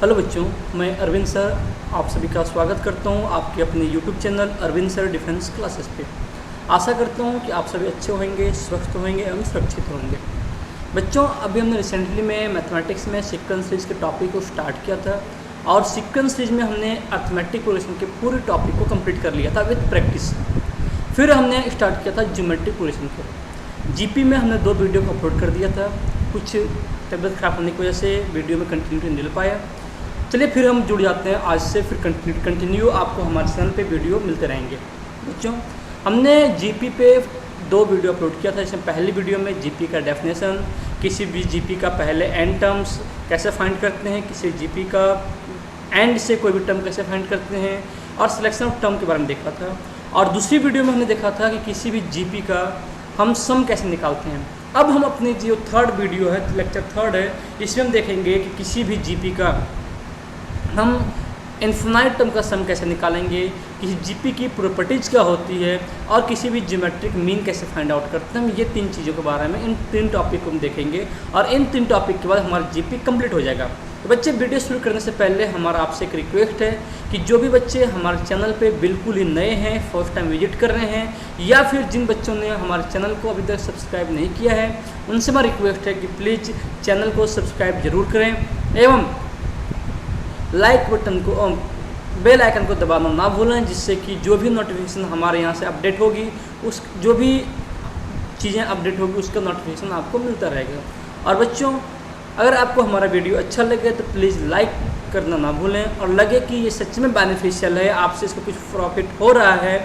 Hello बच्चों, मैं Arvind sir आप सभी का स्वागत करता हूं आपके अपने YouTube channel Arvind sir defence classes पे। आशा करता हूं कि आप सभी अच्छे होंगे, स्वस्थ होंगे एवं सुरक्षित होंगे। बच्चों, अभी हमने रिसेंटली में मैथमेटिक्स में सीक्वेंस सीरीज के टॉपिक को स्टार्ट किया था और सीक्वेंस सीरीज में हमने अर्थमेटिक प्रोग्रेशन के पूरे टॉपिक को कंप्लीट कर लिया था विद प्रैक्टिस। फिर हमने स्टार्ट किया था ज्योमेट्रिक प्रोग्रेशन को। जीपी में हमने 2 वीडियो को अपलोड कर दिया था, कुछ तबियत खराब होने की वजह से वीडियो में कंटिन्यूटी नहीं मिल पाया। चलिए फिर हम जुड़ जाते हैं आज से, फिर कंटिन्यू आपको हमारे चैनल पे वीडियो मिलते रहेंगे। बच्चों, हमने जीपी पे 2 वीडियो अपलोड किया था। इसमें पहली वीडियो में जीपी का डेफिनेशन, किसी भी जीपी का पहले एंड टर्म्स कैसे फाइंड करते हैं, किसी जीपी का एंड से कोई भी टर्म कैसे फाइंड करते हैं और सिलेक्शन ऑफ टर्म के बारे में देखा था। और दूसरी वीडियो में हमने देखा था कि किसी भी जीपी का हम सम कैसे निकालते हैं। अब हम अपनी जो 3rd वीडियो है, लेक्चर 3rd है, इसमें हम देखेंगे कि किसी भी जीपी का हम इन्फिनाइट टर्म का सम कैसे निकालेंगे, किसी जीपी की प्रॉपर्टीज़ क्या होती है और किसी भी ज्योमेट्रिक मीन कैसे फाइंड आउट करते हैं। हम ये 3 चीज़ों के बारे में, इन 3 टॉपिक को हम देखेंगे और इन 3 टॉपिक के बाद हमारा जीपी कंप्लीट हो जाएगा। तो बच्चे, वीडियो शुरू करने से पहले हमारा आपसे एक रिक्वेस्ट है कि जो भी बच्चे हमारे चैनल पे बिल्कुल ही नए हैं, फर्स्ट टाइम विजिट कर रहे हैं, या फिर जिन बच्चों ने हमारे चैनल को अभी तक सब्सक्राइब नहीं किया है, उनसे हमारा रिक्वेस्ट है कि प्लीज़ चैनल को सब्सक्राइब जरूर करें एवं लाइक बटन को, बेल आइकन को दबाना ना भूलें, जिससे कि जो भी नोटिफिकेशन हमारे यहाँ से अपडेट होगी, उस जो भी चीज़ें अपडेट होगी उसका नोटिफिकेशन आपको मिलता रहेगा। और बच्चों, अगर आपको हमारा वीडियो अच्छा लगे तो प्लीज़ लाइक करना ना भूलें, और लगे कि ये सच में बेनिफिशियल है, आपसे इसको कुछ प्रॉफिट हो रहा है,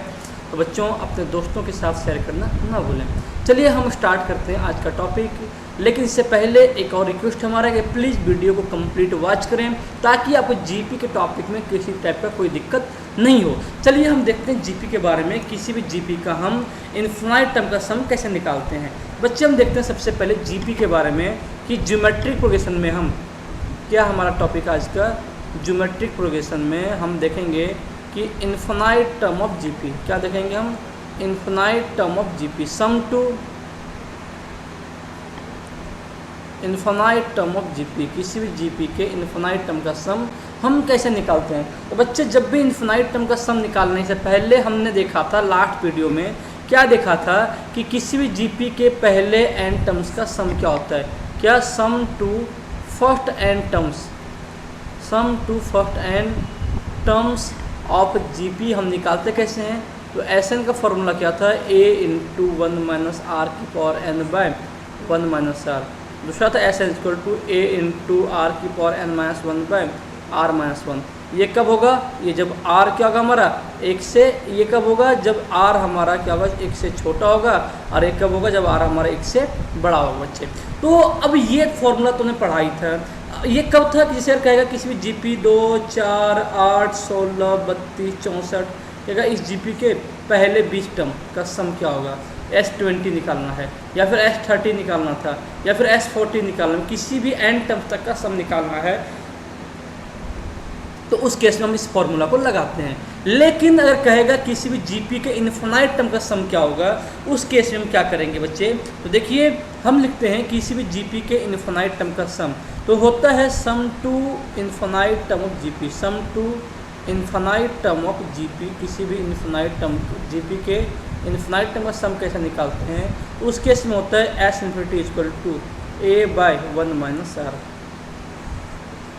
तो बच्चों अपने दोस्तों के साथ शेयर करना ना भूलें। चलिए हम स्टार्ट करते हैं आज का टॉपिक, लेकिन इससे पहले एक और रिक्वेस्ट हमारा है कि प्लीज़ वीडियो को कंप्लीट वॉच करें ताकि आपको जीपी के टॉपिक में किसी टाइप का कोई दिक्कत नहीं हो। चलिए हम देखते हैं जीपी के बारे में, किसी भी जीपी का हम इन्फिनाइट टर्म का सम कैसे निकालते हैं। बच्चे, हम देखते हैं सबसे पहले जीपी के बारे में कि ज्योमेट्रिक प्रोग्रेशन में हम क्या, हमारा टॉपिक आज का ज्योमेट्रिक प्रोग्रेशन में हम देखेंगे कि इन्फिनाइट टर्म ऑफ जीपी, क्या देखेंगे हम, infinite term of GP, sum to infinite term of GP, किसी भी जीपी के इन्फिनाइट टर्म का सम हम कैसे निकालते हैं। तो बच्चे, जब भी इन्फिनाइट टर्म का सम निकालने से पहले हमने देखा था लास्ट वीडियो में, क्या देखा था कि किसी भी जीपी के पहले एन टर्म्स का सम क्या होता है, क्या, sum to first n terms, sum to first n terms of GP हम निकालते कैसे हैं। तो एस एन का फॉर्मूला क्या था, a इंटू 1 माइनस आर की power n by 1 minus r. दूसरा था S n equal to a into r की power n minus 1 by r minus 1। ये कब होगा, ये जब r क्या होगा हमारा 1 से, ये कब होगा जब r हमारा क्या होगा 1 से छोटा होगा, और ये कब होगा जब r हमारा 1 से बड़ा होगा। बच्चे, तो अब ये फॉर्मूला तुमने पढ़ाई था, ये कब था कि जैसे कहेगा किसी भी जीपी 2, 4, 8, 16, 32, 64, कहेगा इस जीपी के पहले 20 टर्म का सम क्या होगा, S20 निकालना है या फिर S30 निकालना था या फिर S40 निकालना है, किसी भी एन टर्म तक का सम निकालना है, तो उस केस में हम इस फॉर्मूला को लगाते हैं। लेकिन अगर कहेगा किसी भी जीपी के इन्फिनाइट टर्म का सम क्या होगा, उस केस में हम क्या करेंगे बच्चे, तो देखिए हम लिखते हैं किसी भी जीपी के इन्फिनाइट टर्म का सम तो होता है sum to infinite term of GP, sum to infinite term of GP, किसी भी इन्फिनाइट टर्म जीपी के इन्फिनाइट टर्म का सम कैसे निकालते हैं, उस केस में होता है S infinity equal to a by 1 minus R.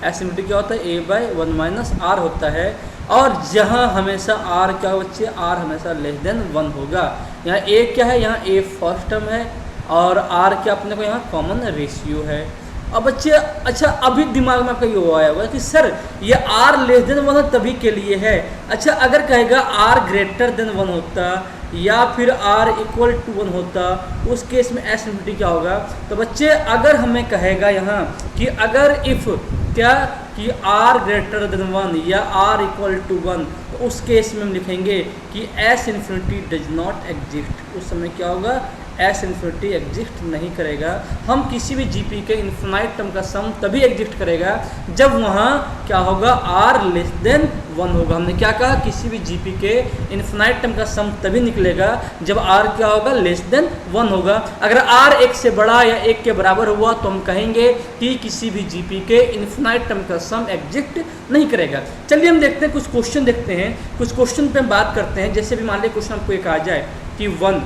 S infinity क्या होता है, a बाय 1 माइनस आर होता है, और जहाँ हमेशा r क्या बच्चे, r हमेशा लेस देन 1 होगा। यहाँ a क्या है, यहाँ a फर्स्ट टर्म है और r क्या अपने को यहाँ कॉमन रेशियो है। अब बच्चे, अच्छा अभी दिमाग में आपका ये आया होगा कि सर ये r लेस देन 1 तभी के लिए है। अच्छा, अगर कहेगा r ग्रेटर देन 1 होता या फिर r इक्वल टू 1 होता, उस केस में एस इन्फिनिटी क्या होगा। तो बच्चे, अगर हमें कहेगा यहाँ कि अगर इफ़ क्या कि r ग्रेटर देन 1 या r इक्वल टू 1, तो उस केस में हम लिखेंगे कि S infinity does not exist. उस समय क्या होगा, एस इन्फिनिटी एग्जिस्ट नहीं करेगा। हम किसी भी जीपी के इन्फिनाइट टर्म का सम तभी एग्जिस्ट करेगा जब वहाँ क्या होगा, आर लेस देन 1 होगा। हमने क्या कहा, किसी भी जीपी के इन्फिनाइट टर्म का सम तभी निकलेगा जब आर क्या होगा, लेस देन 1 होगा। अगर आर 1 से बड़ा या 1 के बराबर हुआ तो हम कहेंगे कि किसी भी जीपी के इन्फिनाइट टर्म का सम एग्जिस्ट नहीं करेगा। चलिए हम देखते हैं, कुछ क्वेश्चन देखते हैं, कुछ क्वेश्चन पे हम बात करते हैं। जैसे भी मान लीजिए क्वेश्चन आपको एक आ जाए कि 1,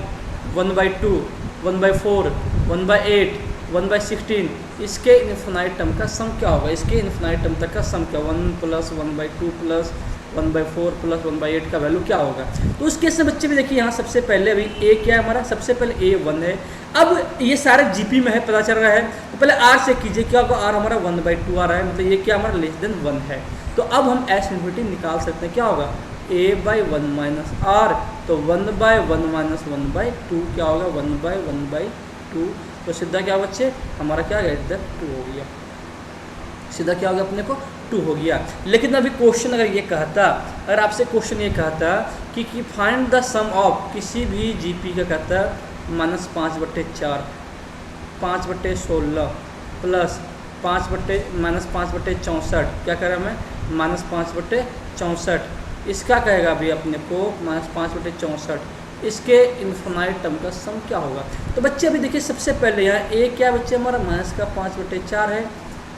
1/2, 1/4, 1/8, 1/16, इसके इन्फिनाइट टर्म का सम क्या होगा, इसके इन्फिनाइट टर्म तक का सम क्या, 1 + 1/2 + 1/4 + 1/8 का वैल्यू क्या होगा। तो उस केस में बच्चे भी देखिए यहाँ सबसे पहले अभी ए क्या है हमारा, सबसे पहले ए 1 है। अब ये सारे जीपी में है, पता चल रहा है, तो पहले आर से कीजिए, क्या होगा, आर हमारा 1/2 आ रहा है, मतलब ये क्या हमारा लेस देन 1 है। तो अब हम एस इन्फिनिटी निकाल सकते हैं, क्या होगा, a/1 - r, तो 1/1 - 1/2 क्या होगा, 1/1/2। तो सीधा क्या बच्चे हमारा क्या गया, इधर 2 हो गया, सीधा क्या हो गया अपने को 2 हो गया। लेकिन अभी क्वेश्चन अगर ये कहता, अगर आपसे क्वेश्चन ये कहता कि फाइंड द सम ऑफ किसी भी जीपी का, कहता -5/4, 5/16 प्लस -5/64, क्या कह रहा है हमें, -5/64, इसका कहेगा अभी अपने को -5/64, इसके इन्फिनाइट टर्म का सम क्या होगा। तो बच्चे अभी देखिए सबसे पहले यहाँ ए क्या बच्चे हमारा -5/4 है,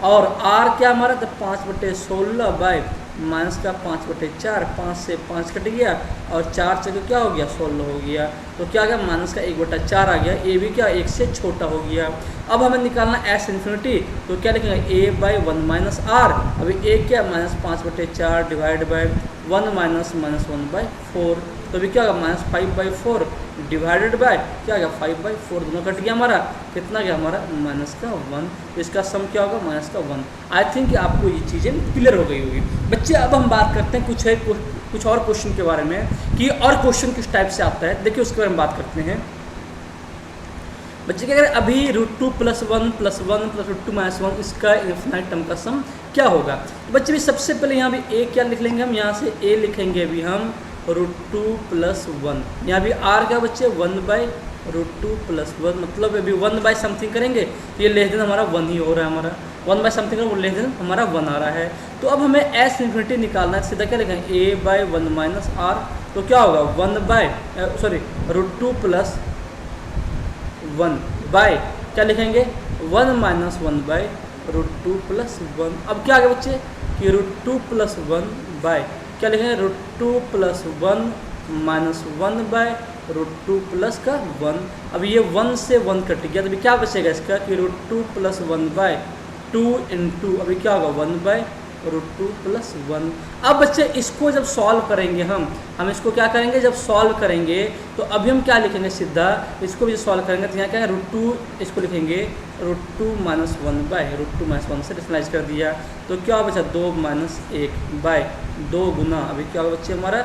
और आर क्या हमारा, तो 5/16 बाय -5/4, 5 से 5 कट गया, और 4 से क्या हो गया, 16 हो गया। तो क्या गया, -1/4 आ गया, ए भी क्या 1 से छोटा हो गया। अब हमें निकालना एस इन्फिनिटी, तो क्या लिखेंगे, a/1 - r, अभी ए क्या -5/4 डिवाइड बाय 1 - -1/4, तो अभी क्या होगा, -5/4 डिवाइडेड बाय क्या गया, 5/4, दोनों कट गया हमारा, कितना गया हमारा, -1। तो इसका सम क्या होगा, -1। आई थिंक आपको ये चीज़ें क्लियर हो गई होगी बच्चे। अब हम बात करते हैं कुछ और क्वेश्चन के बारे में, कि और क्वेश्चन किस टाइप से आता है, देखिए उसके बारे में बात करते हैं बच्चे। क्या करें, अभी √2 + 1 + 1 + √2 - 1, इसका इन्फिनाइट टर्म का सम क्या होगा। तो बच्चे भी सबसे पहले यहाँ भी ए क्या लिख लेंगे हम, यहाँ से ए लिखेंगे अभी हम √2 + 1, यहाँ भी आर क्या बच्चे 1/√2 + 1, मतलब अभी 1 समथिंग करेंगे तो ये लेस देन हमारा 1 ही हो रहा है, हमारा 1 समथिंग वो लेस देन हमारा 1 आ रहा है। तो अब हमें एस इन्फिनिटी निकालना है, सीधा क्या लिखेंगे, a/1 - r, तो क्या होगा, √2 + 1 बाय क्या लिखेंगे, 1 - 1/√2 + 1। अब क्या आ गया बच्चे कि √2 + 1 बाय क्या लिखेंगे, √2 + 1 - 1/√2 + 1। अब ये 1 से 1 कट गया, तो अभी क्या बचेगा इसका कि √2 + 1/2 इंटू अभी क्या होगा, 1/√2 + 1। अब बच्चे इसको जब सॉल्व करेंगे हम इसको क्या करेंगे, जब सॉल्व करेंगे तो अभी हम क्या लिखेंगे, सीधा इसको भी सॉल्व करेंगे तो यहाँ क्या है, √2 इसको लिखेंगे √2 - 1/√2 - 1 से डिफरेंस कर दिया, तो क्या बचा 2 - 1/2 गुना अभी क्या होगा बच्चे हमारा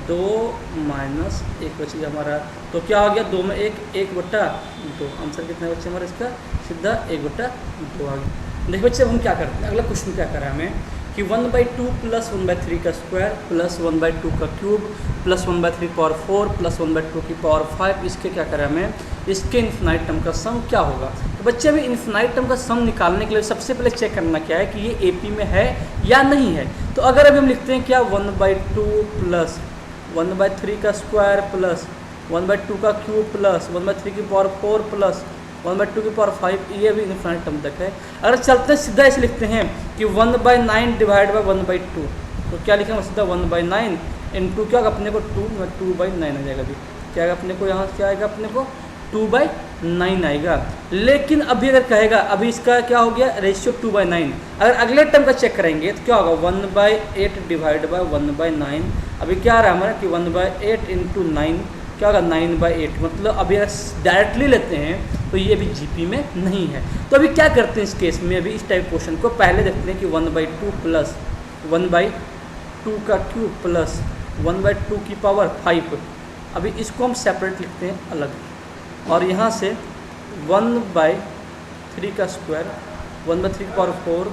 2 - 1 बच गया हमारा, तो क्या हो गया 2 में 1 1/2। आंसर कितना बच्चे हमारा इसका, सीधा 1/2 आ गया। देखिए बच्चे अब हम क्या करते हैं, अगला क्वेश्चन क्या करा हमें कि 1/2 + 1/3 का स्क्वायर प्लस 1/2 का क्यूब प्लस 1/3 पावर 4 प्लस 1/2 की पावर 5, इसके क्या करें हमें, इसके इन्फिनाइट टर्म का सम क्या होगा। तो बच्चे अभी इन्फिनाइट टर्म का सम निकालने के लिए सबसे पहले चेक करना क्या है कि ये एपी में है या नहीं है। तो अगर अभी हम लिखते हैं क्या 1/2 प्लस 1/3 का स्क्वायर प्लस 1/2 का क्यूब प्लस 1/3 की पावर 4 प्लस 1/2 की पावर 5, ये भी इन्फिनाइट टर्म तक है। अगर चलते हैं सीधा ऐसे लिखते हैं कि 1/9 डिवाइड बाई 1/2, तो क्या लिखेंगे सीधा 1/9 इंटू क्या होगा अपने को 2/9 आ जाएगा। अभी क्या आएगा अपने को, यहाँ क्या आएगा अपने को 2/9 आएगा। लेकिन अभी अगर कहेगा, अभी इसका क्या हो गया रेशियो 2/9, अगर अगले टर्म का चेक करेंगे तो क्या होगा 1/8 डिवाइड बाई 1/9, अभी क्या आ रहा है हमारा कि 1/8 इंटू 9 क्या होगा 9/8, मतलब अभी अगर डायरेक्टली लेते हैं तो ये अभी जीपी में नहीं है। तो अभी क्या करते हैं इस केस में, अभी इस टाइप क्वेश्चन को पहले देखते हैं कि 1/2 प्लस 1/2 का क्यूब प्लस 1/2 की पावर 5, अभी इसको हम सेपरेट लिखते हैं अलग, और यहाँ से 1/3 का स्क्वायर 1/3 की पावर 4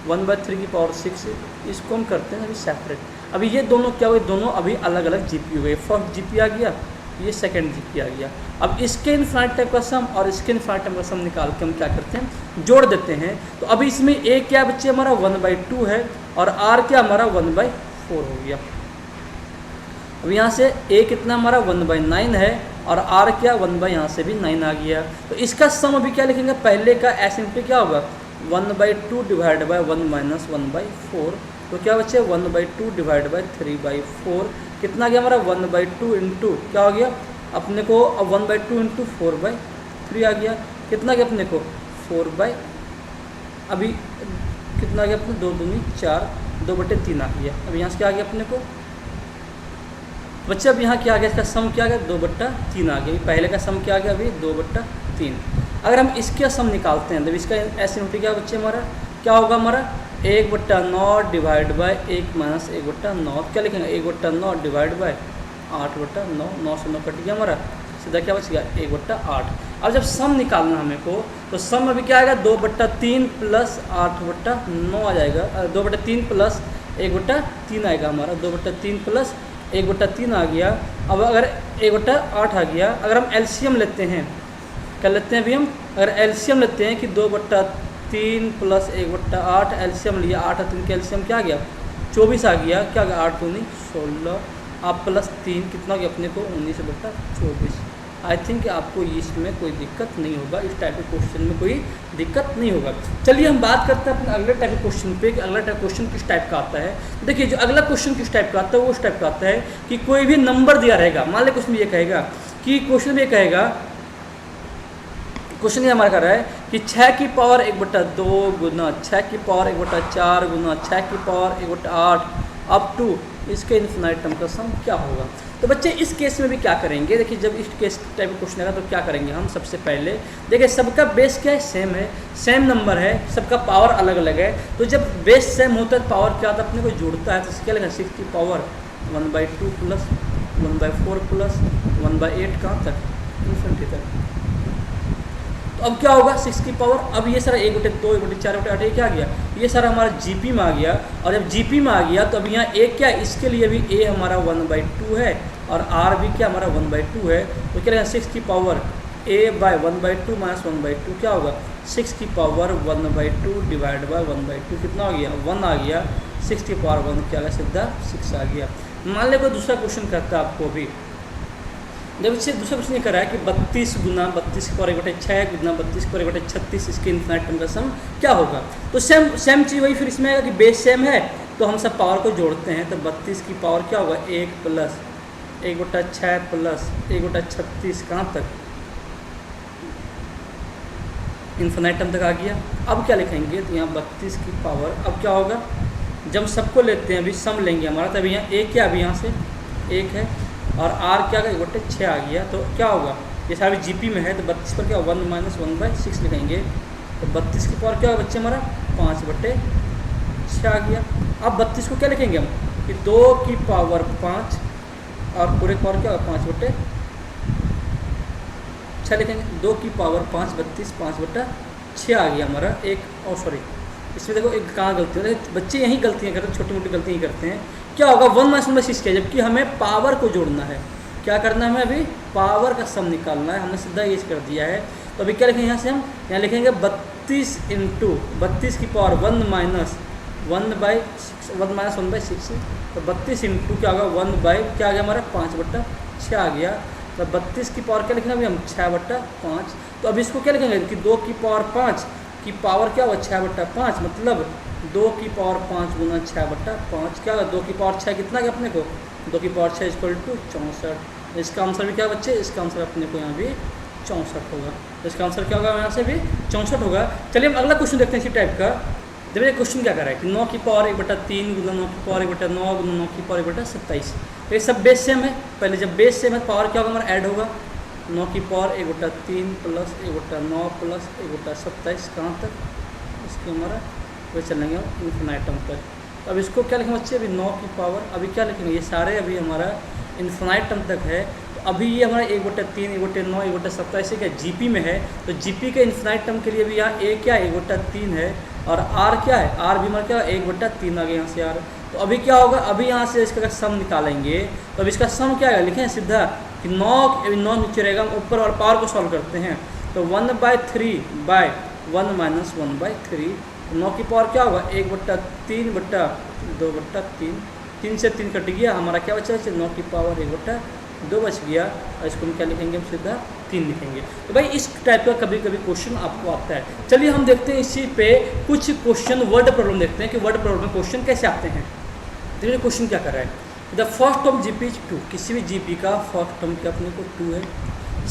1/3 की पावर 6, इसको हम करते हैं अभी सेपरेट। अभी ये दोनों क्या हुए, दोनों अभी अलग अलग जीपी हो गए। फर्स्ट जीपी आ गया ये सेकेंड जीपी आ गया। अब इसके इन्फिनाइट टाइम का सम और इसके इन्फिनाइट टाइम का सम निकाल के हम क्या करते हैं, जोड़ देते हैं। तो अभी इसमें ए क्या बच्चे हमारा 1/2 है और आर क्या हमारा 1/4 हो गया। अब यहाँ से ए कितना हमारा 1/9 है और आर क्या 1 यहाँ से भी 9 आ गया। तो इसका सम अभी क्या लिखेंगे, पहले का एस इन क्या होगा 1/2 डिवाइड बाई 1 माइनस 1/4। तो क्या बच्चे 1/2 डिवाइड बाई 3/4 कितना गया हमारा 1/2 इंटू क्या हो गया अपने को, अब 1/2 इंटू 4/3 आ गया। कितना गया अपने को 4 अभी कितना गया अपने 2 दूनी 4 2/3 आ गया। अब यहाँ से क्या आ गया अपने को बच्चे, अब यहाँ क्या आ गया, इसका सम क्या आ गया 2/3 आ गया। पहले का सम क्या आ गया अभी 2/3। अगर हम इसका सम निकालते हैं तो इसका ऐसे नोटी क्या बच्चे हमारा क्या होगा, हमारा 1/9 डिवाइड बाई 1 माइनस 1/9। क्या लिखेंगे 1/9 डिवाइड बाई 8/9, 9 से 9 कट गया हमारा, सीधा क्या बच गया 1/8। अब जब सम निकालना हमें को तो सम अभी क्या आएगा 2/3 प्लस 8/9 आ जाएगा, 2/3 प्लस 1/3 आएगा हमारा, 2/3 प्लस 1/3 आ गया। अब अगर 1/8 आ गया, अगर हम एलसीएम लेते हैं, क्या लेते हैं अभी हम, अगर एलसीएम लेते हैं कि 2/3 प्लस 1/8 एलसीएम लिया, 8 और 3 का एलसीएम क्या आ गया 24 आ गया। क्या आ गया 8 दूनी 16, आप प्लस 3 कितना गया अपने को 19/24। आई थिंक आपको इसमें कोई दिक्कत नहीं होगा, इस टाइप के क्वेश्चन में कोई दिक्कत नहीं होगा। चलिए हम बात करते हैं अपने अगले टाइप के क्वेश्चन पे कि अगला टाइप क्वेश्चन किस टाइप का आता है। देखिए जो अगला क्वेश्चन किस टाइप का आता है वो उस टाइप का आता है कि कोई भी नंबर दिया रहेगा, मान लीजिए क्वेश्चन ये कहेगा कि क्वेश्चन ये कहेगा, क्वेश्चन ये हमारा कर रहा है कि 6 की पावर 1/2 गुना 6 की पावर 1/4 गुना 6 की पावर 1/8 अप टू इसके इन्फिनाइट टर्म का सम क्या होगा। तो बच्चे इस केस में भी क्या करेंगे, देखिए जब इस केस टाइप का क्वेश्चन आएगा तो क्या करेंगे हम, सबसे पहले देखिए सबका बेस क्या है सेम है, सेम नंबर है, सबका पावर अलग अलग है। तो जब बेस सेम होता है पावर क्या होता है अपने को जुड़ता है, तो क्या लगेगा 6 की पावर 1/2 प्लस 1/4 प्लस 1/8 कहाँ तक इन्फिनिटी तक। तो अब क्या होगा 6 की पावर, अब ये सारा 1/2 1/4 1/8 ये क्या आ गया, ये सारा हमारा जीपी में आ गया। और जब जीपी में आ गया तो अब यहाँ ए क्या, इसके लिए भी ए हमारा 1/2 है और आर भी क्या हमारा 1/2 है। तो क्या लगेगा 6 की पावर ए बाय 1/2 माइनस 1/2 क्या होगा 6 की पावर 1/2 डिवाइड बाय 1/2 कितना हो गया 1 आ गया। 6 की पावर 1 क्या आ गया सीधा 6 आ गया। मान लो कोई दूसरा क्वेश्चन करता है आपको भी, जब इससे दूसरा क्वेश्चन ये करा है कि 32 गुना 32 की पावर 1/6 गुना 32 की पावर 1/36 इसके इन्फिनाइट टर्म का सम क्या होगा। तो सेम चीज़ वही फिर इसमें आएगा कि बेस सेम है तो हम सब पावर को जोड़ते हैं। तो 32 की पावर क्या होगा 1 प्लस 1/6 प्लस 1/36 कहाँ तक इन्फिनाइट टर्म तक आ गया। अब क्या लिखेंगे तो यहाँ 32 की पावर, अब क्या होगा जब सबको लेते हैं अभी सम लेंगे हमारा, तब यहाँ एक क्या अभी यहाँ से 1 है और आर क्या आ गया 1/6 आ गया। तो क्या होगा ये सारा जीपी में है तो 32 पर क्या 1 माइनस 1/6 लिखेंगे। तो 32 की पावर क्या होगा बच्चे हमारा 5/6 आ गया। अब 32 को क्या लिखेंगे हम कि 2 की पावर 5 और पूरे पावर क्या होगा 5/6 लिखेंगे। 2 की पावर 5 32 5/6 आ गया हमारा। एक और सॉरी इसमें देखो एक कहाँ गलती है, बच्चे यही गलतियाँ करते हैं, छोटी मोटी गलतियाँ ही करते हैं। क्या होगा 1 माइनस 1/6 क्या, जबकि हमें पावर को जोड़ना है। क्या करना है हमें अभी पावर का सम निकालना है, हमने सीधा ये कर दिया है। तो अभी क्या लिखेंगे यहाँ से हम यहाँ लिखेंगे 32 इंटू 32 की पावर 1 माइनस 1/6 तो 32 इंटू क्या होगा 1 बाई क्या आ गया हमारा 5/6 आ गया। तो 32 की पावर क्या लिखेंगे अभी हम 6/5। तो अब इसको क्या लिखेंगे कि 2 की पावर 5 की पावर क्या हुआ 6/5 मतलब 2 की पावर 5 गुना 6/5 क्या होगा 2 की पावर 6 कितना गया अपने को 2 की पावर 6 इक्वल टू 64। इसका आंसर भी क्या बच्चे, इसका आंसर अपने को यहाँ भी 64 होगा। तो इसका आंसर क्या होगा यहाँ से भी 64 होगा। चलिए हम अगला क्वेश्चन देखते हैं इसी टाइप का। देखिए क्वेश्चन क्या कर रहा है कि 9 की पावर 1/3 गुना 9 की पावर 1/9 गुना 9 की पावर 1/27। तो ये सब बेस सेम है, पहले जब बेस सेम है पावर क्या होगा हमारा ऐड होगा 9 की पावर 1/3 प्लस 1/9 प्लस 1/27 कहाँ तक इसके हमारा वे चलेंगे इन्फिनाइट टर्म तक। अब इसको क्या लिखेंगे बच्चे अभी 9 की पावर अभी क्या लिखेंगे ये सारे अभी हमारा इन्फिनाइट टर्म तक है। तो अभी ये हमारा 1/3 1/9 1/27 क्या जीपी में है। तो जीपी के इन्फिनाइट टर्म के लिए भी यहाँ ए क्या 1/3 है और आर क्या है आर भी हमारा क्या 1/3 आ गया यहाँ से आर। तो अभी क्या होगा अभी यहाँ से इसका सम निकालेंगे तो अब इसका सम क्या है लिखें सीधा कि 9 नीचे रहेगा, हम ऊपर और पावर को सॉल्व करते हैं तो 1/3/1 माइनस 1/3, 9 की पावर क्या होगा 1/3/2/3, 3 से 3 कट गया, हमारा क्या बचा, 9 की पावर 1/2 बच गया, और इसको हम क्या लिखेंगे, हम सीधा 3 लिखेंगे। तो भाई इस टाइप का कभी कभी क्वेश्चन आपको आता है। चलिए हम देखते हैं इसी पे कुछ क्वेश्चन वर्ड प्रॉब्लम देखते हैं कि वर्ड प्रॉब्लम में क्वेश्चन कैसे आते हैं। देखिए क्वेश्चन क्या कर रहा है, the first term GP is 2, किसी भी जीपी का फर्स्ट टर्म क्या अपने को 2 है,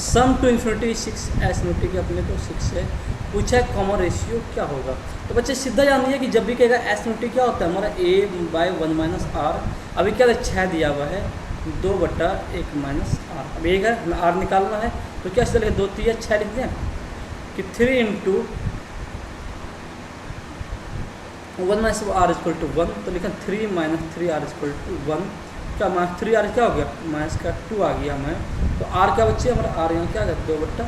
sum to infinity 6, S infinity के अपने को 6 है, पूछा है कॉमन रेशियो क्या होगा। तो बच्चे सीधा जानिए कि जब भी कहेगा एस इन्फिनिटी क्या होता है हमारा a/1 माइनस आर, अभी क्या 6 दिया हुआ है 2/1 माइनस आर, अब एक है हमें आर निकालना है, तो क्या सीधा लिखे 2 3 6 लिख दें कि 3 × 1 माइनस आर इक्वल टू 1, तो लिखा 3 - 3r इक्वल टू 1, क्या माइनस 3r क्या हो गया, माइनस का 2 आ गया हमें, तो r क्या बच्चे हमारा r यहाँ क्या आ गया 2/9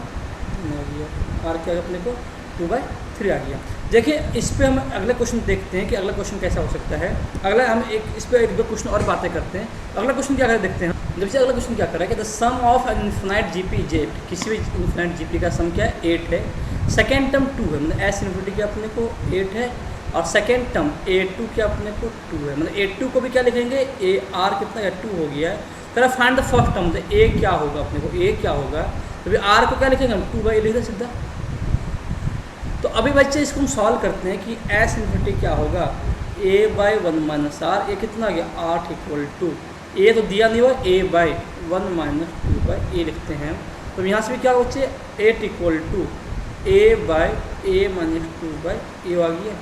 आ गया, r क्या अपने को 2/3 आ गया। देखिए इस पे हम अगले क्वेश्चन देखते हैं कि अगला क्वेश्चन कैसा हो सकता है। अगला हम इस पे 1-2 क्वेश्चन और बातें करते हैं। अगला क्वेश्चन क्या कर देखते हैं, जब से अगला क्वेश्चन क्या कर रहा है कि the sum of an infinite GP is 8, किसी भी इन्फिनाइट जीपी का सम क्या है 8 है, सेकेंड टर्म 2 है, मतलब एस इन्फिनिटी क्या अपने को 8 है, और सेकेंड टर्म a2 क्या अपने को 2 है, मतलब a2 को भी क्या लिखेंगे a r कितना है 2 हो गया है। फिर फाइंड द फर्स्ट टर्म, तो a क्या होगा अपने को, a क्या होगा, तो अभी r को क्या लिखेंगे हम 2/a लिख दें सीधा। तो अभी बच्चे इसको हम सॉल्व करते हैं कि एस इन्फिनिटी क्या होगा a/1 माइनस आर, ए कितना आ गया 8 इक्वल टू ए तो दिया नहीं हुआ a/1 माइनस 2/a लिखते हैं। तो यहाँ से भी क्या बच्चे 8 equal to a/a minus 2/a आ गया,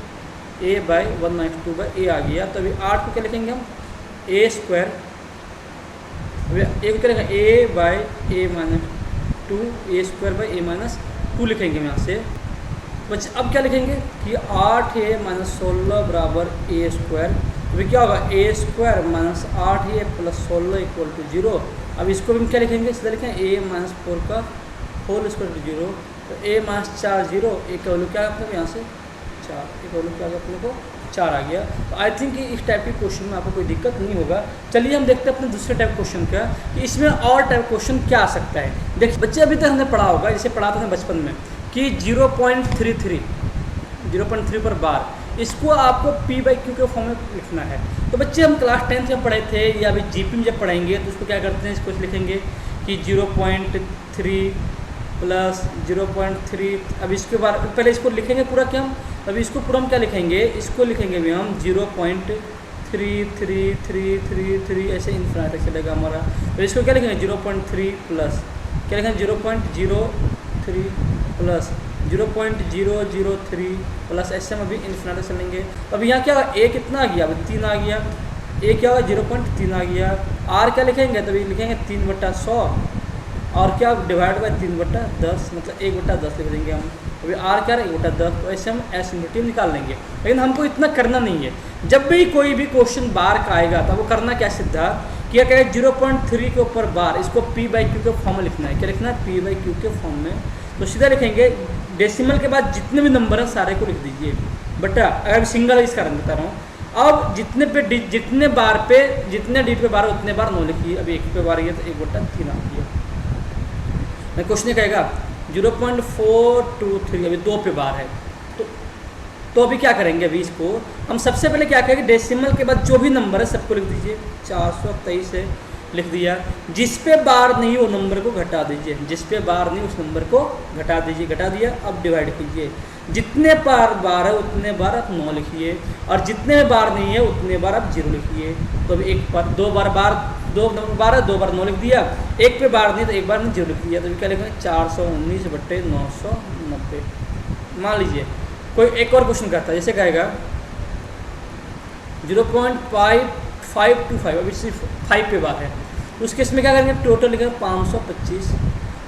a/1 माइनस 2/a आ गया। तो अभी 8 को क्या लिखेंगे हम a², अभी a को क्या लिखेंगे a/a minus 2, a² a minus 2 लिखेंगे हम यहाँ से। बच्चे अब क्या लिखेंगे कि 8a माइनस 16 बराबर a², अभी क्या होगा a² minus 8a plus 16 equal to 0। अब इसको भी हम क्या लिखेंगे, सीधा लिखेंगे a माइनस 4 का होल स्क्वायर टू 0, तो a माइनस 4 0, एक का वैल्यू क्या है अपने को यहाँ से 4, एक वैल्यू क्या अपने को 4 आ गया। तो आई थिंक कि इस टाइप के क्वेश्चन में आपको कोई दिक्कत नहीं होगा। चलिए हम देखते हैं अपने दूसरे टाइप क्वेश्चन का कि इसमें और टाइप क्वेश्चन क्या आ सकता है। देखिए बच्चे अभी तक हमने पढ़ा होगा, जैसे पढ़ा था बचपन में कि 0.33 पर बार, इसको आपको p/q के फॉर्म में लिखना है। तो बच्चे हम क्लास 10 में पढ़े थे या अभी जीपी में जब पढ़ेंगे तो उसको क्या करते हैं, इसको लिखेंगे कि 0.3 प्लस 0.3, अब इसके बाद पहले इसको लिखेंगे पूरा क्या हम, अभी इसको पूरा हम क्या लिखेंगे, इसको लिखेंगे भी हम 0.3333 ऐसे इन्फिनिटी चलेगा हमारा। तो इसको क्या लिखेंगे 0.3 प्लस क्या लिखेंगे 0.03 प्लस 0.003 प्लस ऐसे हम अभी इन्फिनिटी चलेंगे। अब यहाँ क्या होगा a कितना आ गया, अभी 3 आ गया, a क्या होगा 0.3 आ गया, r क्या लिखेंगे तो अभी लिखेंगे 3/100 और क्या डिवाइड बाय 3/10, मतलब 1/10 लिख देंगे हम। अभी r क्या है 1/10, तो ऐसे हम एस इन्फिनिटी निकाल लेंगे। लेकिन हमको इतना करना नहीं है, जब भी कोई भी क्वेश्चन बार का आएगा तो वो करना क्या सीधा क्या कहेगा 0.3 के ऊपर बार, इसको p/q के फॉर्म में लिखना है। क्या लिखना है p/q के फॉर्म में, तो सीधा लिखेंगे डेसिमल के बाद जितने भी नंबर हैं सारे को लिख दीजिए बटा, अगर सिंगल है इसका रंग बता रहा हूँ। अब जितने बार पे जितने डिजिट पे बार उतने बार 9 लिखिए। अभी 1 पे बार है तो 1/3 आ गया। मैं क्वेश्चन कहेगा 0.423, अभी 2 पे बार है, तो अभी क्या करेंगे, अभी इसको हम सबसे पहले क्या करेंगे डेसिमल के बाद जो भी नंबर है सबको लिख दीजिए। 423 है लिख दिया, जिस पे बार नहीं वो नंबर को घटा दीजिए, जिस पे बार नहीं उस नंबर को घटा दीजिए, घटा दिया। अब डिवाइड कीजिए, जितने बार है उतने बार आप 9 लिखिए, और जितने बार नहीं है उतने बार आप 0 लिखिए। तो अभी 2 बार है 2 बार 9 लिख दिया, 1 पे बार नहीं तो 1 बार नहीं 0 लिख दिया। तो अभी क्या लिखेंगे 419/990। मान लीजिए कोई एक और क्वेश्चन करता है, जैसे कहेगा 0.525, अभी सिर्फ 5 पे बार है, उस केस में क्या करेंगे टोटल लिखेंगे 525।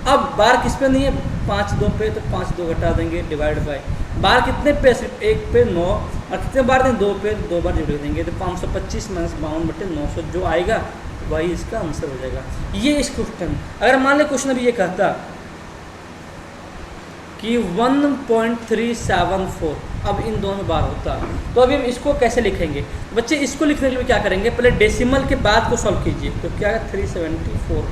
अब बार किस पे नहीं है 5 2 पे, तो 5 2 घटा देंगे डिवाइड बाय बार कितने पे सिर्फ 1 पे 9, और कितने बार नहीं 2 पे 2 बार जोड़ देंगे, तो 525 - 52/900 जो आएगा वही इसका आंसर हो जाएगा। ये इस क्वेश्चन, अगर मान लें क्वेश्चन अभी ये कहता कि 1.374, अब इन दोनों बार होता, तो अभी हम इसको कैसे लिखेंगे बच्चे, इसको लिखने के लिए क्या करेंगे पहले डेसिमल के बाद को सॉल्व कीजिए। तो क्या है 374,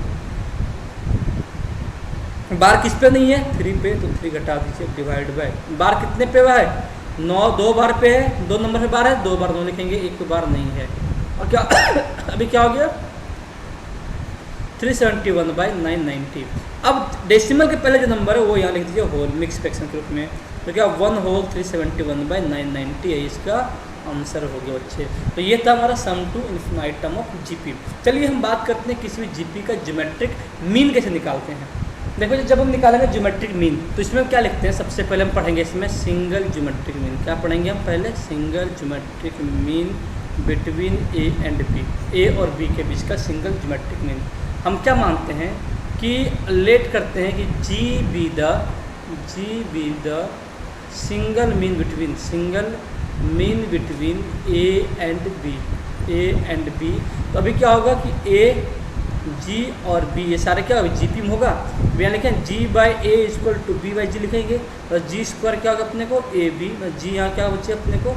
बार किस पे नहीं है, 3 पे, तो 3 घटा दीजिए, डिवाइड बाय बार कितने पे है, 9, 2 बार पे है, 2 नंबर पे बार है, 2 बार 9 लिखेंगे, 1 पे बार नहीं है। और क्या अभी क्या हो गया, 371/990। अब डेसिमल के पहले जो नंबर है वो यहाँ लिख दीजिए होल, मिक्स फ्रैक्शन के रूप में, तो क्या 1 होल 371/990 है इसका आंसर हो गया बच्चे। तो ये था हमारा सम टू इन्फिनाइटम ऑफ जीपी। चलिए हम बात करते हैं किसी भी जीपी का ज्योमेट्रिक मीन कैसे निकालते हैं। देखो जब हम निकालेंगे ज्योमेट्रिक मीन तो इसमें क्या लिखते हैं, सबसे पहले हम पढ़ेंगे इसमें सिंगल ज्योमेट्रिक मीन। क्या पढ़ेंगे हम पहले, single geometric mean between A and b, a और बी के बीच का सिंगल ज्योमेट्रिक मीन। हम क्या मानते हैं कि लेट करते हैं कि G be the single mean between A and B. तो अभी क्या होगा कि ए, जी और बी ये सारे क्या होगा, जीपी में होगा। यहाँ लिखें G by A equal to b by G लिखेंगे, और जी स्क्वायर क्या होगा अपने को, ए बी, जी यहाँ क्या बच्चे अपने को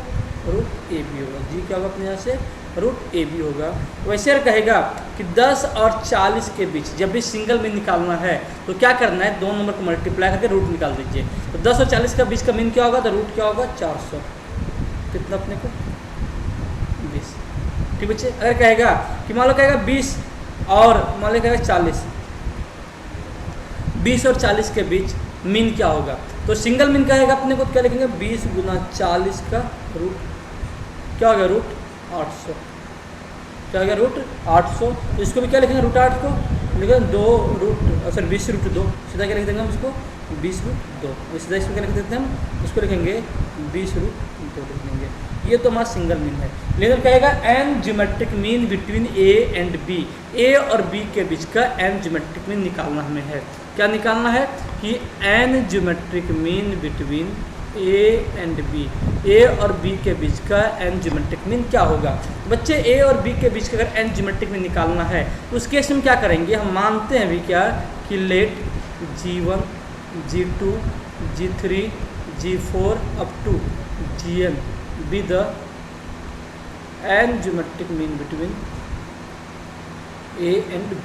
रूट ए बी होगा, जी क्या होगा अपने यहाँ से रूट ए बी होगा। वैसे कहेगा कि 10 और 40 के बीच जब भी सिंगल मीन निकालना है तो क्या करना है, 2 नंबर को मल्टीप्लाई करके रूट निकाल दीजिए। तो 10 और 40 का बीच का मीन क्या होगा, तो रूट क्या होगा 400, कितना अपने को 20। ठीक बच्चे, अगर कहेगा कि मान लो कहेगा 20 और मान लो कहेगा 40, 20 और 40 के बीच मीन क्या होगा, तो सिंगल मीन कहेगा अपने को क्या लिखेंगे, 20 गुना 40 का रूट क्या हो गया, रूट 800, क्या हो गया रूट 800। तो इसको भी क्या लिखेंगे, रूट 8 को लिखेंगे 2 रूट सर 20 रूट 2, सीधा क्या लिख देंगे हम इसको 20 रूट 2, सीधा इसको क्या लिख देते हैं हम, इसको लिखेंगे 20 रूट 2 लिख देंगे। ये तो हमारा सिंगल मीन है। लेकिन कहेगा n geometric mean between A and b, a और बी के बीच का एन ज्योमेट्रिक मीन निकालना हमें है। क्या निकालना है कि n geometric mean between A and b, a और बी के बीच का एन ज्योमेट्रिक मीन क्या होगा। बच्चे ए और बी के बीच का अगर एन ज्योमेट्रिक मीन निकालना है तो उस केस में क्या करेंगे, हम मानते हैं भी क्या कि let G1 G2 G3 G4 up to Gn be the n geometric mean between A and B.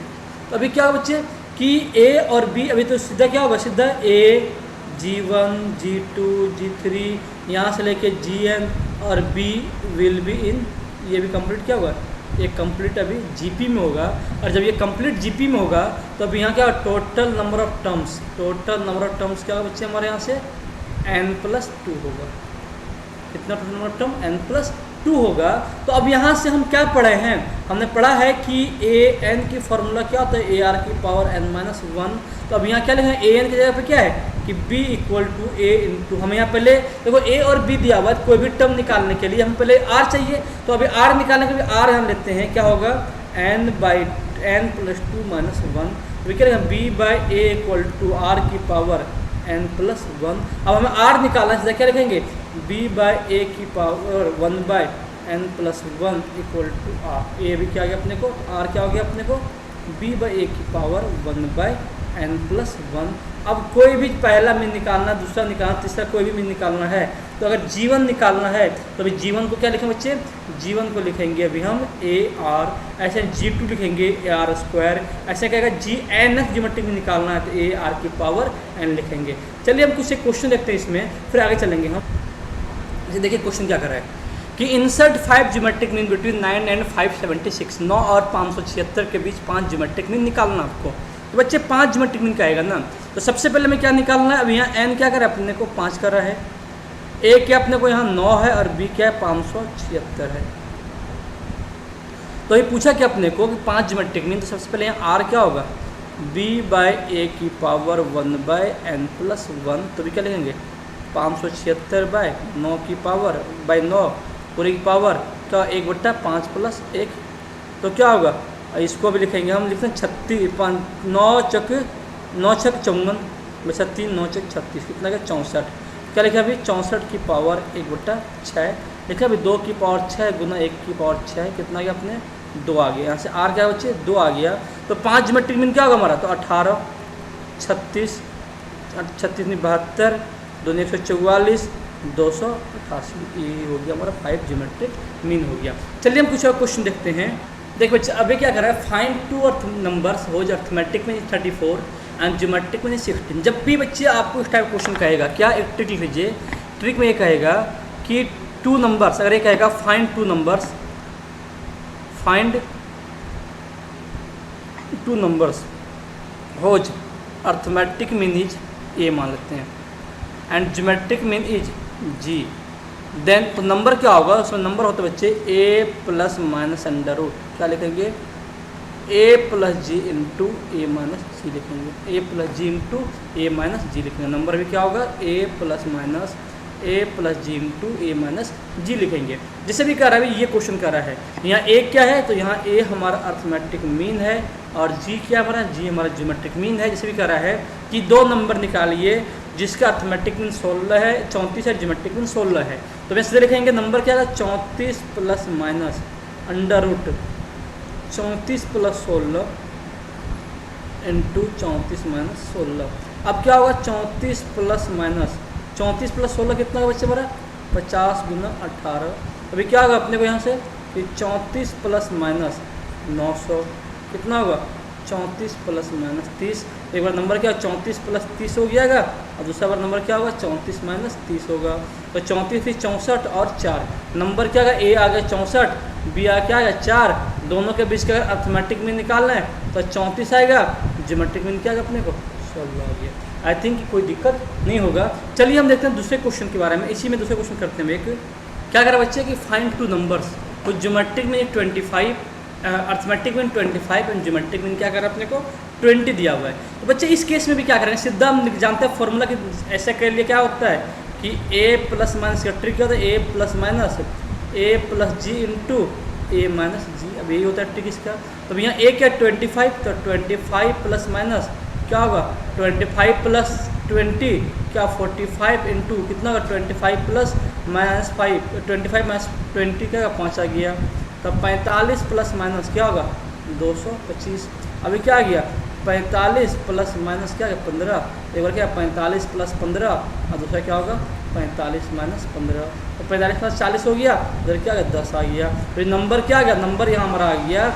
तो अभी क्या होगा बच्चे कि ए और बी, अभी तो सीधा क्या होगा, सीधा ए G1 G2 G3 यहाँ से लेके Gn और B विल बी इन, ये भी कंप्लीट क्या होगा, ये कंप्लीट अभी GP में होगा। और जब ये कंप्लीट GP में होगा तो अभी यहाँ क्या होगा, टोटल नंबर ऑफ टर्म्स क्या होगा बच्चे हमारे यहाँ से n+2 होगा। कितना total number of term, n+2 होगा। तो अब यहाँ से हम क्या पढ़े हैं, हमने पढ़ा है कि an की फॉर्मूला क्या होता है, AR⁻n-1। तो अब यहाँ क्या लिखेंगे, an की जगह पे क्या है कि b equal to A into, हमें यहाँ पहले देखो a और b दिया हुआ है, कोई भी टर्म निकालने के लिए हमें पहले r चाहिए। तो अभी r निकालने के लिए r हम लेते हैं, क्या होगा n/n+2 - 1। तो क्या लिखेंगे b by A equal to r की पावर n+1। अब हमें r निकालना है, क्या लिखेंगे b बाई ए की power 1/n+1 equal to r। A भी क्या आ गया अपने को, r क्या हो गया अपने को b बाई ए की पावर 1/n+1। अब कोई भी पहला मीन निकालना, दूसरा निकालना, तीसरा कोई भी मीन निकालना है तो अगर G1 निकालना है तो अभी G1 को क्या लिखेंगे बच्चे, G1 को लिखेंगे अभी हम AR, ऐसे G2 लिखेंगे AR², ऐसे कहेगा Gn ज्योमेट्रिक में निकालना है तो AR की पावर n लिखेंगे। चलिए हम कुछ एक क्वेश्चन देखते हैं इसमें, फिर आगे चलेंगे हम। जैसे देखिए क्वेश्चन क्या कर रहा है कि insert 5 geometric mean between 9 and 576, 9 और 576 के बीच 5 ज्योमेट्रिक मीन निकालना आपको। तो बच्चे 5 ज्योमेट्रिक मीन का आएगा ना, तो सबसे पहले हमें क्या निकालना है, अब यहाँ n क्या कर रहा है अपने को 5 कर रहा है, a क्या अपने को यहाँ 9 है और b क्या है 576 है। तो ये पूछा कि अपने को कि 5 ज्योमेट्रिक मीन, तो सबसे पहले यहाँ r क्या होगा b बाई ए की पावर 1/n+1। तो भी क्या लिखेंगे 576/9 की पावर बाई 9 पूरी की पावर क्या 1/5 + 1। तो क्या होगा, इसको भी लिखेंगे हम, लिखते हैं 36, 9 छक 54, बचा 3 9 छक 36, कितना क्या 64। क्या लिखा अभी 64 की पावर 1/6 लिखा अभी 2 की पावर 6 गुना 1 की पावर 6, कितना गया अपने 2 आ गया। यहाँ से r क्या बच्चे 2 आ गया। तो 5 ज्योमेट्रिक मीन क्या होगा हमारा, तो 18 36 36 में 72 2 144 288, ये हो गया हमारा 5 ज्योमेट्रिक मीन हो गया। चलिए हम कुछ और क्वेश्चन देखते हैं। देखो बच्चे अभी क्या कर रहा है, फाइंड 2 अर्थ नंबर्स होज अर्थमेटिक में 34 एंड ज्योमेट्रिक मीन 16। जब भी बच्चे आपको इस टाइप क्वेश्चन कहेगा, क्या एक ट्रिक लिख लीजिए, ट्रिक में ये कहेगा कि 2 नंबर्स, अगर ये कहेगा find 2 numbers, find 2 numbers whose arithmetic mean is A मान लेते हैं and geometric mean is G, then तो नंबर क्या होगा उसमें, नंबर होते बच्चे A plus minus under root, क्या लिखेंगे A plus G into A minus G लिखेंगे, A plus G into A minus G लिखेंगे। नंबर भी क्या होगा A plus G into A minus G लिखेंगे। जैसे भी कह रहा है ये क्वेश्चन कर रहा है, यहाँ ए क्या है तो यहाँ ए हमारा अर्थमेटिक मीन है और जी क्या हमारा, जी हमारा ज्योमेट्रिक मीन है। जैसे भी कह रहा है कि 2 नंबर निकालिए जिसका अर्थमेटिक मीन 16 है, 34 है, ज्योमेट्रिक मीन 16 है। तो मैं सीधे लिखेंगे नंबर क्या है 34 plus minus under root 34 plus 16 into 34 minus 16। अब क्या होगा 34 प्लस 16 कितना होगा बच्चे हमारा 50 गुना 18। अभी क्या होगा अपने को यहाँ से कि 34 प्लस माइनस 900 कितना होगा 34 प्लस माइनस 30। एक बार नंबर क्या 34 प्लस 30 हो गया और दूसरा बार नंबर क्या होगा 34 माइनस 30 होगा। तो 34 थी 64 और 4 नंबर क्या होगा ए आ गया 64, बी आ क्या आएगा 4, दोनों के बीच का अगर अर्थमेटिक मीन निकालना है तो 34 आएगा, ज्योमेट्रिक मीन क्या आएगा अपने को 16 आ गया। आई थिंक कोई दिक्कत नहीं होगा। चलिए हम देखते हैं दूसरे क्वेश्चन के बारे में। इसी में दूसरे क्वेश्चन करते हैं। एक क्या करा बच्चे कि फाइंड 2 नंबर्स, तो ज्योमेट्रिक में 25, arithmetic mean 25 and geometric mean क्या करा अपने को 20 दिया हुआ है। तो बच्चे इस केस में भी क्या करेंगे, सीधा हम जानते हैं फॉर्मूला कि ऐसे कर लिए क्या होता है कि a प्लस माइनस का ट्रिक क्या होता है a plus G into A minus G. अब यही होता है ट्रिक इसका। तो यहाँ a क्या 25, तो 25 प्लस माइनस क्या होगा 25 प्लस 20 क्या 45 इंटू कितना होगा 25 प्लस माइनस 5, 25 माइनस 20 क्या 5 आ गया। तब 45 प्लस माइनस क्या होगा 225। अभी क्या आ गया 45 प्लस माइनस क्या है 15, एक बार क्या 45 प्लस 15 और दूसरा क्या होगा 45 माइनस 15। तो 45 माइनस 40 हो गया, इधर क्या आ गया 10 आ गया। तो नंबर क्या आ गया, नंबर यहाँ हमारा आ गया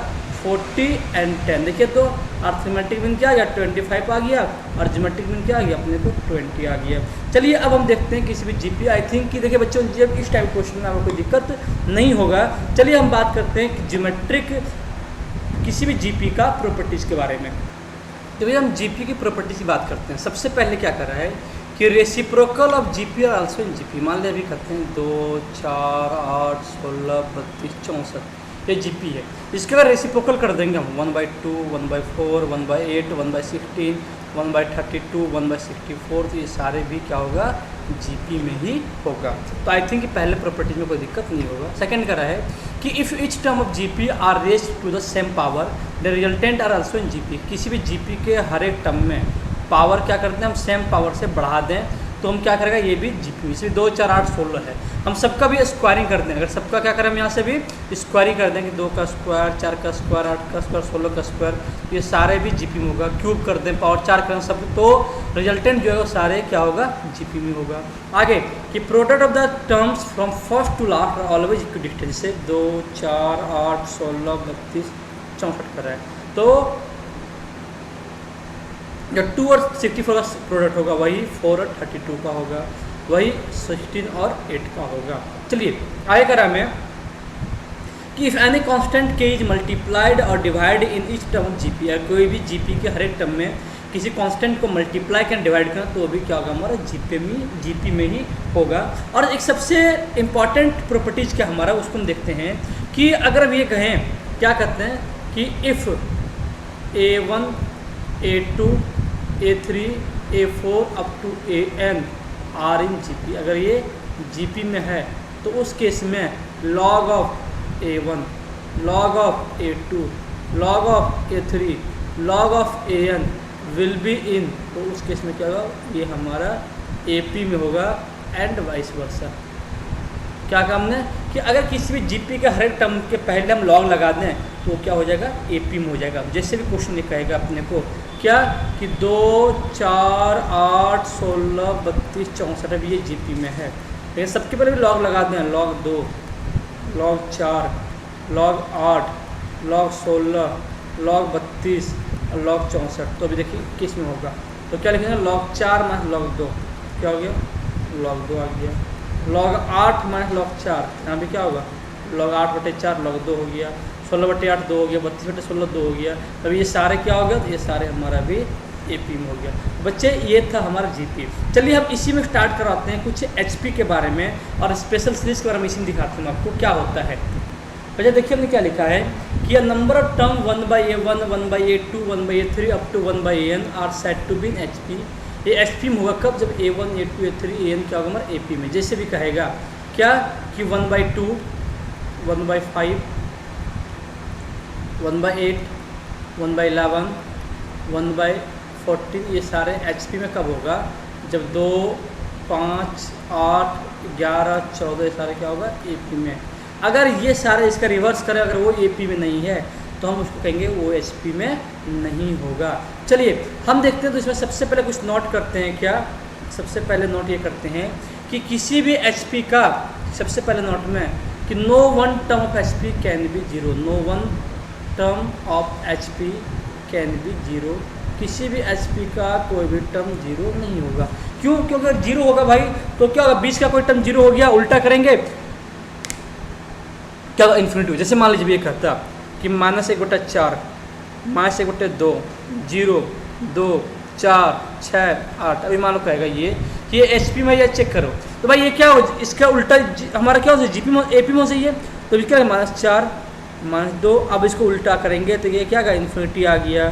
40 एंड 10। देखिए तो अर्थमेटिक मीन क्या आ गया 25 आ गया और ज्योमेट्रिक मीन क्या आ गया अपने को 20 आ गया। चलिए अब हम देखते हैं किसी भी जीपी। आई थिंक कि देखिए बच्चों जब इस टाइप क्वेश्चन में आपको कोई दिक्कत नहीं होगा। चलिए हम बात करते हैं कि ज्योमेट्रिक किसी भी जीपी का प्रॉपर्टीज़ के बारे में। तो भैया हम जीपी की प्रॉपर्टीज की बात करते हैं। सबसे पहले क्या कर रहा है कि रेसिप्रोकल ऑफ जीपी और आल्सो इन जीपी। मान लिया अभी करते हैं 2, 4, 8, 16, 32, 64 ये जीपी है। इसके बाद रेसिप्रोकल कर देंगे हम 1/2, 1/4, 1/8, 1/16, 1/32, 1/64। तो ये सारे भी क्या होगा जीपी में ही होगा। तो आई थिंक पहले प्रॉपर्टीज में कोई दिक्कत नहीं होगा। सेकंड करा है कि if each term of GP are raised to the same power the resultant are also in GP. किसी भी जीपी के हर एक टर्म में पावर क्या करते हैं हम सेम पावर से बढ़ा दें तो हम क्या करेगा ये भी जीपी में। इसलिए 2, 4, 8, 16 है। हम सबका भी स्क्वायरिंग कर दें। अगर सबका क्या करें हम यहाँ से भी स्क्वायरिंग कर दें कि 2 का स्क्वायर, 4 का स्क्वायर, 8 का स्क्वायर, 16 का स्क्वायर, ये सारे भी जीपी में होगा। क्यूब कर दें, पावर 4 करें सब, तो रिजल्टेंट जो है वो सारे क्या होगा जीपी में होगा। आगे कि product of the terms from first to last are always equidistant. जैसे 2, 4, 8, 16, 32, 64 कर रहा है तो जो 2 और 64 का प्रोडक्ट होगा वही 4 और 32 का होगा, वही 16 और 8 का होगा। चलिए आगे करा मैं कि इफ़ एनी कांस्टेंट के इज मल्टीप्लाइड और divide in each term GP. या कोई भी जीपी के हर एक टर्म में किसी कांस्टेंट को मल्टीप्लाई कर डिवाइड करना तो वो भी क्या होगा हमारा जीपी में ही होगा। और एक सबसे इम्पॉर्टेंट प्रॉपर्टीज़ क्या हमारा उसको हम देखते हैं कि अगर हम ये कहें क्या कहते हैं कि if A1, A2, A3, A4 up to AN are in GP. अगर ये जीपी में है तो उस केस में log of A1, log of A2, log of A3, log of AN will be in. तो उस केस में क्या होगा ये हमारा AP में होगा एंड वाइस वर्सा। क्या काम ने कि अगर किसी भी जीपी के हर एक टर्म के पहले हम लॉग लगा दें तो क्या हो जाएगा एपी में हो जाएगा। जैसे भी क्वेश्चन ये कहेगा अपने को क्या कि 2, 4, 8, 16, 32, 64 अब ये जीपी में है। लेकिन सबके पहले भी लॉग लगा दें, log 2, log 4, log 8, log 16, log 32 log 64। तो अभी देखिए किस में होगा, तो क्या लिखेंगे log 4 माइनस log 2, क्या हो गया log 2 आ गया। log 8 माइनस log 4, यहाँ भी क्या होगा log 8/4 log 2 हो गया। 16/8 2 हो गया, 32/16 2 हो गया। अभी ये सारे क्या हो गया, तो ये सारे हमारा भी एपी में हो गया। बच्चे ये था हमारा जीपी। चलिए हम इसी में स्टार्ट करवाते हैं कुछ एचपी के बारे में और स्पेशल सीरीज के बारे में इसी में दिखाते हैं आपको क्या होता है। बच्चे देखिए हमने क्या लिखा है कि number of term 1/a1, 1/a2, 1/a3 up to 1/an are said to be in HP. ये एचपी में होगा कब, जब a1, a2, a3, an क्या होगा हमारा एपी में। जैसे भी कहेगा क्या कि 1/2, 1/5, 1/8, 1/11, 1/14, ये सारे एचपी में कब होगा, जब 2, 5, 8, 11, 14 ये सारे क्या होगा एपी में। अगर ये सारे इसका रिवर्स करें, अगर वो एपी में नहीं है तो हम उसको कहेंगे वो एचपी में नहीं होगा। चलिए हम देखते हैं, तो इसमें सबसे पहले कुछ नोट करते हैं। क्या सबसे पहले नोट ये करते हैं कि किसी भी एचपी का सबसे पहले नोट में कि no one term of HP can be zero, no one term of HP can be zero. किसी भी एचपी का कोई भी टर्म जीरो नहीं होगा। क्यों? क्योंकि अगर जीरो होगा भाई तो क्या होगा, बीच का कोई टर्म जीरो हो गया, उल्टा करेंगे क्या होगा इन्फिनिटी। जैसे मान लीजिए ये कहता कि -1/4, -1/2, 0, 2, 4, 6, 8। अभी मान लो कहेगा ये कि ये एचपी में, या चेक करो तो भाई ये क्या हो, इसका उल्टा हमारा क्या हो, जीपी में एपी में हो जाइए। तो क्या है -4, -2। अब इसको उल्टा करेंगे तो ये क्या होगा इन्फिनिटी आ गया,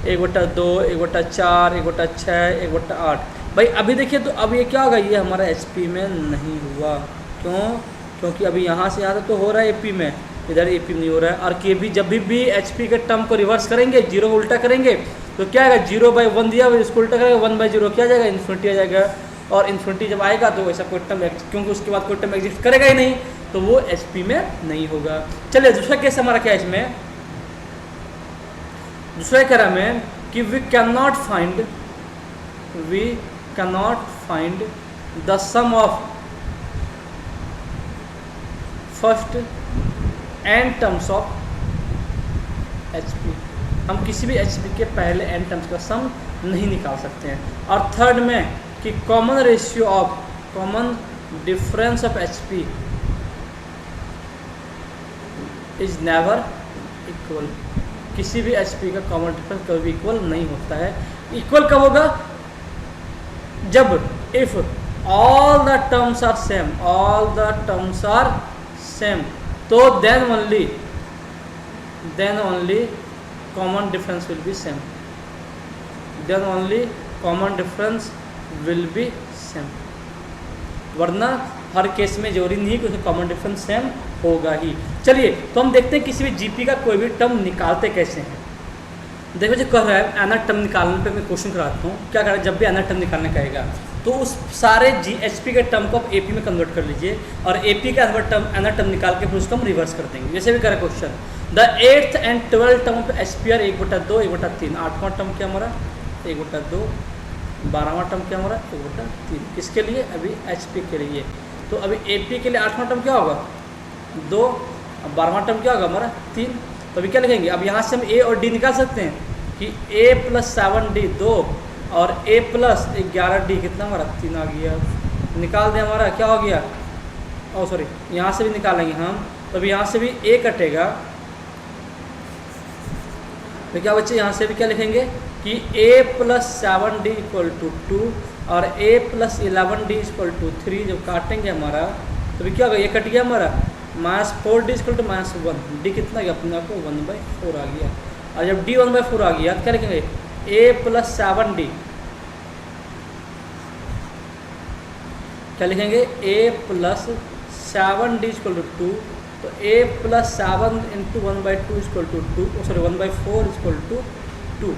1/2, 1/4, 1/6, 1/8। भाई अभी देखिए तो अब ये क्या होगा, ये हमारा एचपी में नहीं हुआ। क्यों? क्योंकि अभी यहाँ से यहाँ तक तो हो रहा है एपी में, इधर एपी में नहीं हो रहा है। और के भी जब भी एचपी के टर्म को रिवर्स करेंगे, जीरो को उल्टा करेंगे तो क्या आएगा, 0/1 दिया हुआ इसको उल्टा करेगा, 1/0 क्या आ जाएगा इन्फिनिटी आ जाएगा। और इन्फिनिटी जब आएगा तो ऐसा कोई टर्म, क्योंकि उसके बाद कोई टर्म एग्जिस्ट करेगा ही नहीं, तो वो एचपी में नहीं होगा। चलिए दूसरा केस हमारा क्या है इसमें, दूसरा कह रहा मैं कि we can not find the sum of first n terms of HP. हम किसी भी एचपी के पहले n टर्म्स का सम नहीं निकाल सकते हैं। और थर्ड में कि common ratio of common difference of HP is never equal. किसी भी एचपी का कॉमन डिफरेंस कभी इक्वल नहीं होता है। इक्वल कब होगा, जब if all the terms are same, all the terms are same, तो then only common difference will be same, then only common difference will be same. वरना हर केस में जरूरी नहीं है कि उसका कॉमन डिफरेंस सेम होगा ही। चलिए तो हम देखते हैं किसी भी जीपी का कोई भी टर्म निकालते कैसे हैं। देखो जो कह रहा है एनर टर्म निकालने पे मैं क्वेश्चन कराता हूँ। क्या कर रहा है, जब भी एनर टर्म निकालने कहेगा तो उस सारे एचपी के टर्म को आप एपी में कन्वर्ट कर लीजिए और एपी का एनर टर्म निकाल के फिर उसको हम रिवर्स कर देंगे। जैसे भी करें question, the 8th and 12th term of HP are 1/2, 1/3। 8वां टर्म क्या हमारा 1/2, 12वां टर्म क्या हमारा 1/3। किसके लिए, अभी एचपी के लिए। तो अभी एपी के लिए 8वां टर्म क्या होगा 2, अब 12वां टर्म क्या होगा हमारा 3। तो अभी क्या लिखेंगे, अब यहाँ से हम ए और डी निकाल सकते हैं कि a + 7d 2 और a + 11d कितना हमारा 3 आ गया। निकाल दें, हमारा क्या हो गया, ओ सॉरी यहाँ से भी निकालेंगे हम। तो अभी यहाँ से भी a कटेगा, तो क्या बच्चे यहाँ से भी क्या लिखेंगे कि a + 7d = 2 और a + 11d = 3। जब काटेंगे हमारा तो अभी क्या होगा, ये कट गया हमारा, -4d = -1, d कितना गया अपने आप को 1/4 आ गया। और जब d 1/4 आ गया तो क्या लिखेंगे, a + 7d, क्या लिखेंगे a + 7d = 2। तो a + 7 × 1/2 = 2, सॉरी 1/4 = 2।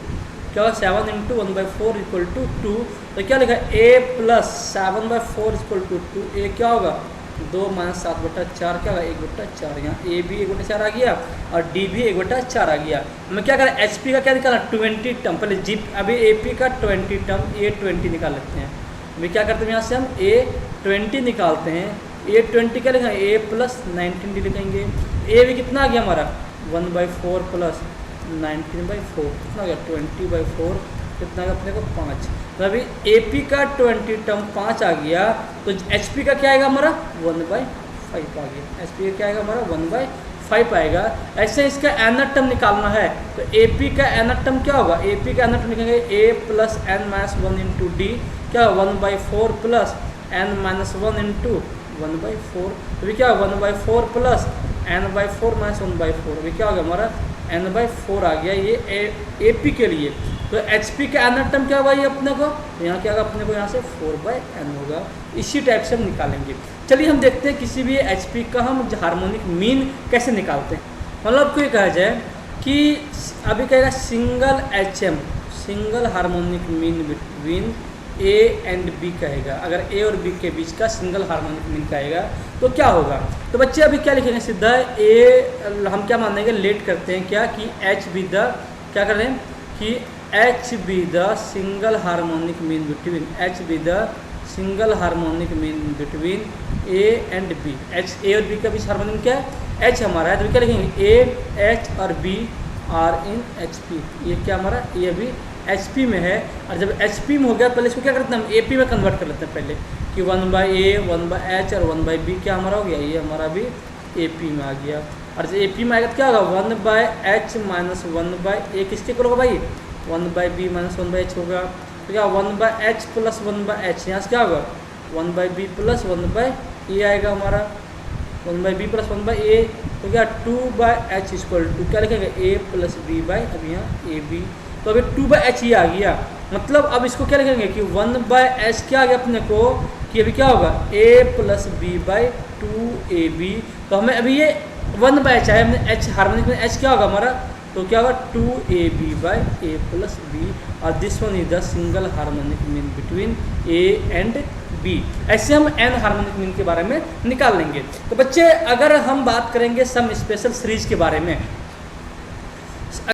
क्या होगा 7 × 1/4 = 2। तो क्या लिखा a + 7/4 = 2। a क्या होगा 2 - 7/4 क्या होगा 1/4। यहाँ a भी 1/4 आ गया और d भी 1/4 आ गया। हमें क्या करें, एचपी का क्या निकालना 20 टर्म, पहले जी अभी एपी का 20 टर्म a20 निकाल लेते हैं। अभी क्या करते हैं, यहाँ से हम a20 निकालते हैं। a20 क्या लिखेंगे, a + 19d लिखेंगे। a भी कितना आ गया हमारा 1/4 + 19/4 कितना हो गया 20/4 कितना आ गया अपने को 5। तो अभी AP का 20 टर्म 5 आ गया तो HP का क्या आएगा हमारा 1/5 आ गया। HP का क्या आएगा हमारा 1/5 आएगा। ऐसे इसका nth टर्म निकालना है तो AP का nth टर्म क्या होगा, AP का nth टर्म लिखेंगे A + n-1 × D क्या होगा 1/4 + n-1 × 1/4 तो भी क्या होगा 1/4 + n/4 - 1/4 अभी क्या होगा हमारा n/4 आ गया ये AP के लिए। तो HP का nth टर्म क्या होगा ये अपने को, यहाँ क्या होगा अपने को यहाँ से 4/n होगा। इसी टाइप से हम निकालेंगे। चलिए हम देखते हैं किसी भी HP का हम हार्मोनिक मीन कैसे निकालते हैं। मतलब आपको ये कहा जाए कि अभी कहेगा single HM single harmonic mean between A and B कहेगा। अगर A और B के बीच का सिंगल हार्मोनिक मीन कहेगा तो क्या होगा। तो बच्चे अभी क्या लिखेंगे सीधा A हम क्या मानेंगे लेट करते हैं क्या कि H बी द क्या कर रहे हैं कि H B the single harmonic mean between H B the single harmonic mean between A and B। A और B का बीच हार्मोनिक क्या है H हमारा है तो क्या लिखेंगे A H और B आर इन HP। ये क्या हमारा ये भी HP में है और जब HP में हो गया पहले इसको क्या करते हैं हम AP में कन्वर्ट कर लेते हैं पहले कि 1/A 1/H और 1/B क्या हमारा हो गया ये हमारा भी AP में आ गया। और जब AP में आएगा तो क्या होगा 1/H - 1/A किसके इक्वल होगा भाई 1/B - 1/H होगा। तो क्या 1/H + 1/H यहाँ से क्या होगा 1/B + 1/A आएगा हमारा 1/B + 1/A तो क्या 2/H = क्या लिखेंगे A + B/ अब यहाँ AB तो अभी 2/H ये आ गया। मतलब अब इसको क्या लिखेंगे कि 1/H क्या आ गया अपने को कि अभी क्या होगा A + B/2AB। तो हमें अभी ये 1/H आया हमने H हार्मोनिक में H क्या होगा हमारा तो क्या होगा 2AB/A + B और this one is the single harmonic mean between A and B। ऐसे हम n हार्मोनिक मीन के बारे में निकाल लेंगे। तो बच्चे अगर हम बात करेंगे सम स्पेशल सीरीज के बारे में